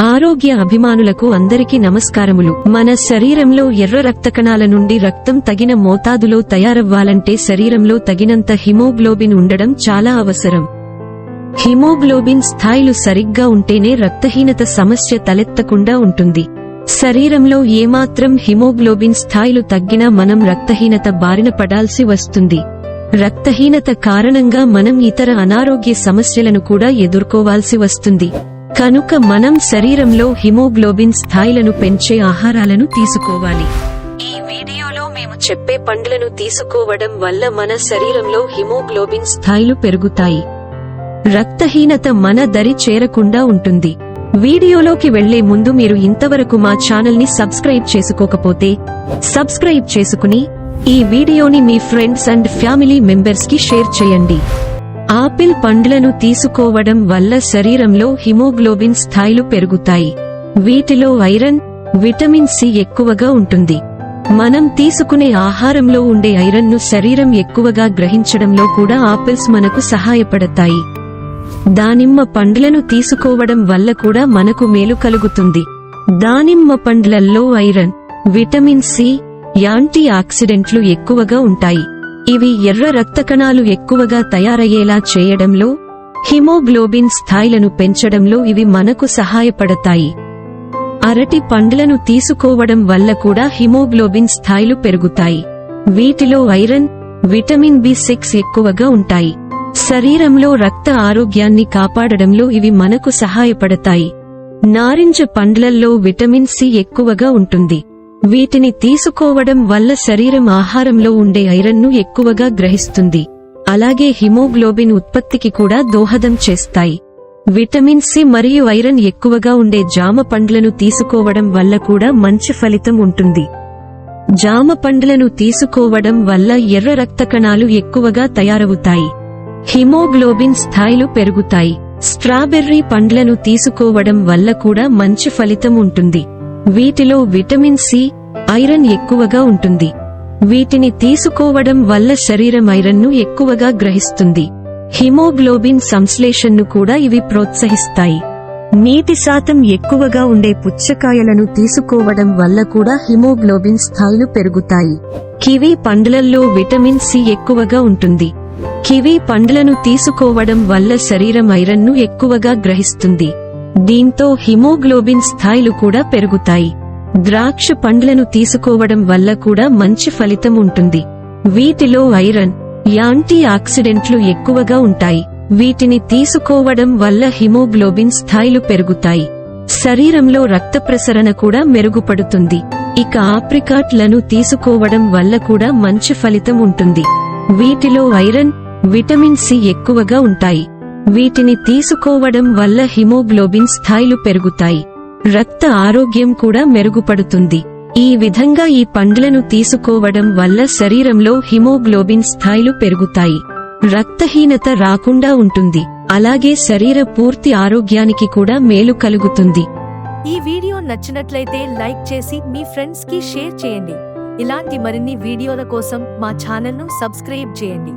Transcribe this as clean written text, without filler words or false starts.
ఆరోగ్య అభిమానులకు అందరికీ నమస్కారములు. మన శరీరంలో ఎర్ర రక్త కణాల నుండి రక్తం తగిన మోతాదులో తయారవ్వాలంటే శరీరంలో తగినంత హిమోగ్లోబిన్ ఉండడం చాలా అవసరం. హిమోగ్లోబిన్ స్థాయిలు సరిగ్గా ఉంటేనే రక్తహీనత సమస్య తలెత్తకుండా ఉంటుంది. శరీరంలో ఏమాత్రం హిమోగ్లోబిన్ స్థాయిలు తగ్గినా మనం రక్తహీనత బారిన పడాల్సి వస్తుంది. రక్తహీనత కారణంగా మనం ఇతర అనారోగ్య సమస్యలను కూడా ఎదుర్కోవాల్సి వస్తుంది. కనుక మనం శరీరంలో హిమోగ్లోబిన్ స్థాయిలను పెంచే ఆహారాలను తీసుకోవాలి. ఈ వీడియోలో మేము చెప్పే పండ్లను తీసుకోవడం వల్ల మన శరీరంలో హిమోగ్లోబిన్ స్థాయిలు పెరుగుతాయి. రక్తహీనత మన దరి చేరకుండా ఉంటుంది. వీడియోలోకి వెళ్లే ముందు మీరు ఇంతవరకు మా ఛానల్ ని సబ్స్క్రైబ్ చేసుకోకపోతే సబ్స్క్రైబ్ చేసుకుని ఈ వీడియోని మీ ఫ్రెండ్స్ అండ్ ఫ్యామిలీ మెంబర్స్ కి షేర్ చేయండి. ఆపిల్ పండ్లను తీసుకోవడం వల్ల శరీరంలో హిమోగ్లోబిన్ స్థాయిలు పెరుగుతాయి. వీటిలో ఐరన్, విటమిన్ సి ఎక్కువగా ఉంటుంది. మనం తీసుకునే ఆహారంలో ఉండే ఐరన్ ను శరీరం ఎక్కువగా గ్రహించడంలో కూడా ఆపిల్స్ మనకు సహాయపడతాయి. దానిమ్మ పండ్లను తీసుకోవడం వల్ల కూడా మనకు మేలు కలుగుతుంది. దానిమ్మ పండ్లల్లో ఐరన్, విటమిన్ సి, యాంటీ ఆక్సిడెంట్లు ఎక్కువగా ఉంటాయి. ఇవి ఎర్ర రక్త కణాలు ఎక్కువగా తయారయ్యేలా చేయడంలో, హిమోగ్లోబిన్ స్థాయిలను పెంచడంలో ఇవి మనకు సహాయపడతాయి. అరటి పండ్లను తీసుకోవడం వల్ల కూడా హిమోగ్లోబిన్ స్థాయిలు పెరుగుతాయి. వీటిలో ఐరన్, విటమిన్ బి6 ఎక్కువగా ఉంటాయి. శరీరంలో రక్త ఆరోగ్యాన్ని కాపాడడంలో ఇవి మనకు సహాయపడతాయి. నారింజ పండ్లల్లో విటమిన్ సి ఎక్కువగా ఉంటుంది. వీటిని తీసుకోవడం వల్ల శరీరం ఆహారంలో ఉండే ఐరన్ ను ఎక్కువగా గ్రహిస్తుంది. అలాగే హిమోగ్లోబిన్ ఉత్పత్తికి కూడా దోహదం చేస్తాయి. విటమిన్ సి మరియు ఐరన్ ఎక్కువగా ఉండే జామ పండ్లను తీసుకోవడం వల్ల కూడా మంచి ఫలితం ఉంటుంది. జామ పండ్లను తీసుకోవడం వల్ల ఎర్ర రక్త కణాలు ఎక్కువగా తయారవుతాయి. హిమోగ్లోబిన్ స్థాయిలు పెరుగుతాయి. స్ట్రాబెర్రీ పండ్లను తీసుకోవడం వల్ల కూడా మంచి ఫలితం ఉంటుంది. వీటిలో విటమిన్ సి, ఐరన్ ఎక్కువగా ఉంటుంది. వీటిని తీసుకోవడం వల్ల శరీరం ఐరన్ ను ఎక్కువగా గ్రహిస్తుంది. హిమోగ్లోబిన్ సంశ్లేషణను కూడా ఇవి ప్రోత్సహిస్తాయి. నీటి శాతం ఎక్కువగా ఉండే పుచ్చకాయలను తీసుకోవడం వల్ల కూడా హిమోగ్లోబిన్ స్థాయిలు పెరుగుతాయి. కివి పండ్లల్లో విటమిన్ సి ఎక్కువగా ఉంటుంది. కివి పండ్లను తీసుకోవడం వల్ల శరీరం ఐరన్ ను ఎక్కువగా గ్రహిస్తుంది. దీంతో హిమోగ్లోబిన్ స్థాయిలు కూడా పెరుగుతాయి. ద్రాక్ష పండ్లను తీసుకోవడం వల్ల కూడా మంచి ఫలితం ఉంటుంది. వీటిలో ఐరన్, యాంటీ ఆక్సిడెంట్లు ఎక్కువగా ఉంటాయి. వీటిని తీసుకోవడం వల్ల హిమోగ్లోబిన్ స్థాయిలు పెరుగుతాయి. శరీరంలో రక్త ప్రసరణ కూడా మెరుగుపడుతుంది. ఇక ఆప్రికాట్లను తీసుకోవడం వల్ల కూడా మంచి ఫలితం ఉంటుంది. వీటిలో ఐరన్, విటమిన్ సి ఎక్కువగా ఉంటాయి. వీటిని తీసుకోవడం వల్ల హిమోగ్లోబిన్ స్థాయిలు పెరుగుతాయి. రక్త ఆరోగ్యం కూడా మెరుగుపడుతుంది. ఈ విధంగా ఈ పండ్లను తీసుకోవడం వల్ల శరీరంలో హిమోగ్లోబిన్ స్థాయిలు పెరుగుతాయి. రక్తహీనత రాకుండా ఉంటుంది. అలాగే శరీర పూర్తి ఆరోగ్యానికి కూడా మేలు కలుగుతుంది. ఈ వీడియో నచ్చినట్లయితే లైక్ చేసి మీ ఫ్రెండ్స్ కి షేర్ చేయండి. ఇలాంటి మరిన్ని వీడియోల కోసం మా ఛానల్ ను సబ్స్క్రైబ్ చేయండి.